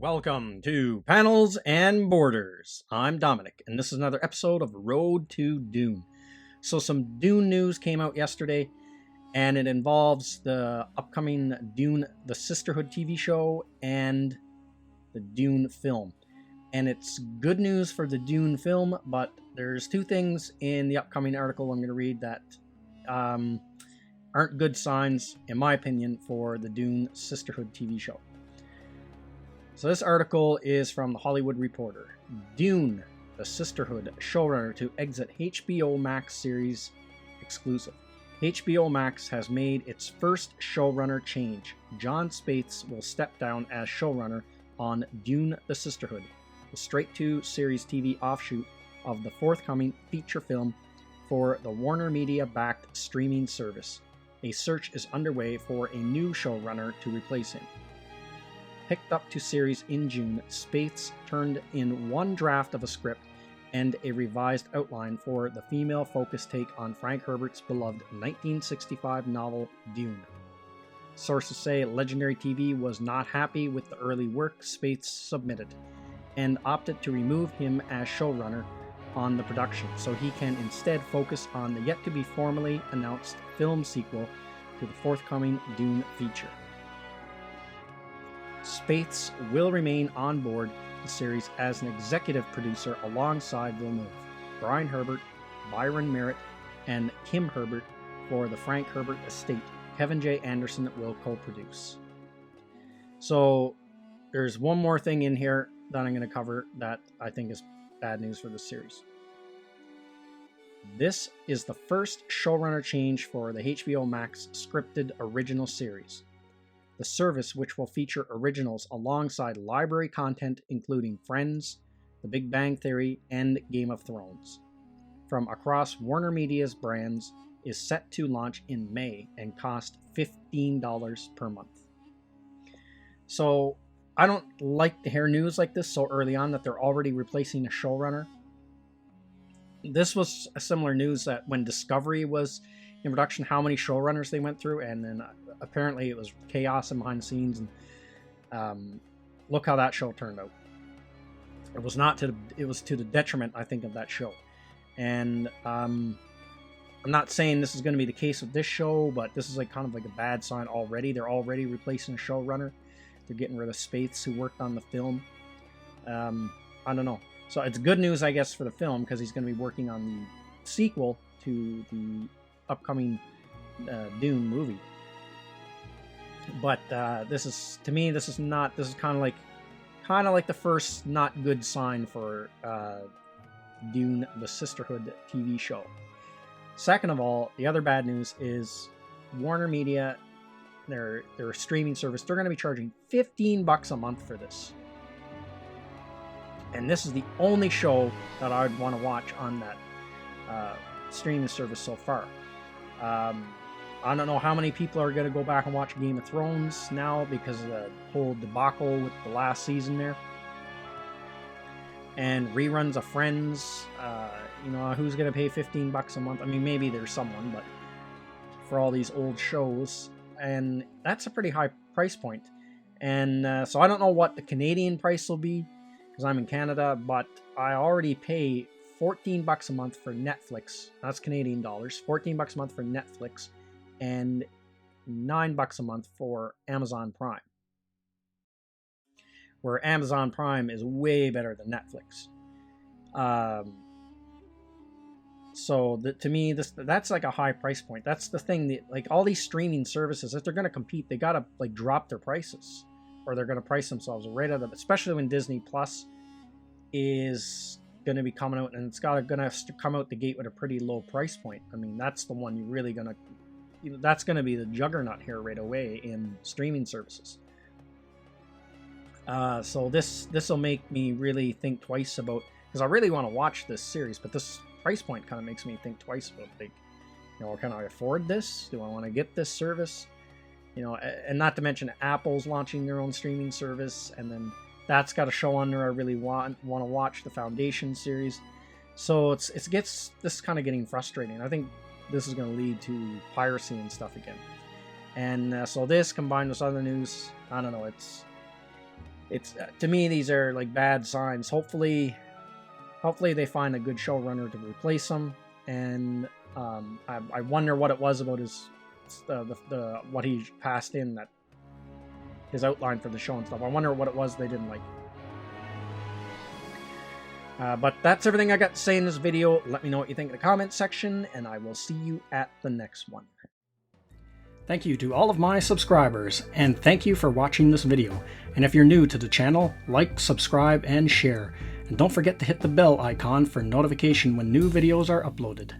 Welcome to Panels and Borders. I'm Dominic, and this is another episode of Road to Dune. So some Dune news came out yesterday, and it involves the upcoming Dune, the Sisterhood TV show, and the Dune film. And it's good news for the Dune film, but there's two things in the upcoming article I'm going to read that aren't good signs, in my opinion, for the Dune Sisterhood TV show. So this article is from The Hollywood Reporter. Dune, the Sisterhood showrunner to exit HBO Max series exclusive. HBO Max has made its first showrunner change. Jon Spaihts will step down as showrunner on Dune, the Sisterhood, the straight-to-series TV offshoot of the forthcoming feature film for the Warner Media-backed streaming service. A search is underway for a new showrunner to replace him. Picked up to series in June, Spaihts turned in one draft of a script and a revised outline for the female-focused take on Frank Herbert's beloved 1965 novel Dune. Sources say Legendary TV was not happy with the early work Spaihts submitted and opted to remove him as showrunner on the production so he can instead focus on the yet-to-be formally announced film sequel to the forthcoming Dune feature. Spaihts will remain on board the series as an executive producer alongside Villeneuve, Brian Herbert, Byron Merritt, and Kim Herbert for the Frank Herbert estate. Kevin J. Anderson will co-produce. So there's one more thing in here that I'm going to cover that I think is bad news for this series. This is the first showrunner change for the HBO Max scripted original series. The service, which will feature originals alongside library content including Friends, The Big Bang Theory, and Game of Thrones, from across Warner Media's brands, is set to launch in May and cost $15 per month. So I don't like to hear news like this so early on that they're already replacing a showrunner. This was a similar news that when Discovery was in production, how many showrunners they went through, and then apparently it was chaos and behind the scenes, and look how that show turned out. It was to the detriment, I think, of that show. And I'm not saying this is going to be the case with this show, but this is kind of a bad sign already. They're already replacing a showrunner. They're getting rid of Spaihts, who worked on the film. I don't know. So it's good news, I guess, for the film, because he's going to be working on the sequel to the upcoming Dune movie. But this is kind of like the first not good sign for Dune, the Sisterhood TV show. Second of all, the other bad news is Warner Media, their streaming service, they're going to be charging $15 a month for this. And this is the only show that I would want to watch on that streaming service so far. I don't know how many people are going to go back and watch Game of Thrones now because of the whole debacle with the last season there. And reruns of Friends. Who's going to pay $15 a month? I mean, maybe there's someone, but for all these old shows. And that's a pretty high price point. And so I don't know what the Canadian price will be because I'm in Canada, but I already pay $14 a month for Netflix. That's Canadian dollars. $14 a month for Netflix and $9 a month for Amazon Prime. Where Amazon Prime is way better than Netflix. To me, that's like a high price point. That's the thing that all these streaming services, if they're going to compete, they got to drop their prices, or they're going to price themselves right out of it. Especially when Disney Plus is going to be coming out, and it's going to come out the gate with a pretty low price point. I mean, that's the one that's going to be the juggernaut here right away in streaming services. So this will make me really think twice about, because I really want to watch this series, but this price point kind of makes me think twice about, can I afford this? Do I want to get this service? And not to mention Apple's launching their own streaming service, and then that's got a show on there I really want to watch, the Foundation series. So this is kind of getting frustrating. I think this is going to lead to piracy and stuff again. And so this combined with other news, I don't know, it's to me, these are like bad signs. Hopefully they find a good showrunner to replace him. And I wonder what it was about his what he passed in, that his outline for the show and stuff. I wonder what it was they didn't like. But that's everything I got to say in this video. Let me know what you think in the comments section, and I will see you at the next one. Thank you to all of my subscribers, and thank you for watching this video. And if you're new to the channel, like, subscribe, and share. And don't forget to hit the bell icon for notification when new videos are uploaded.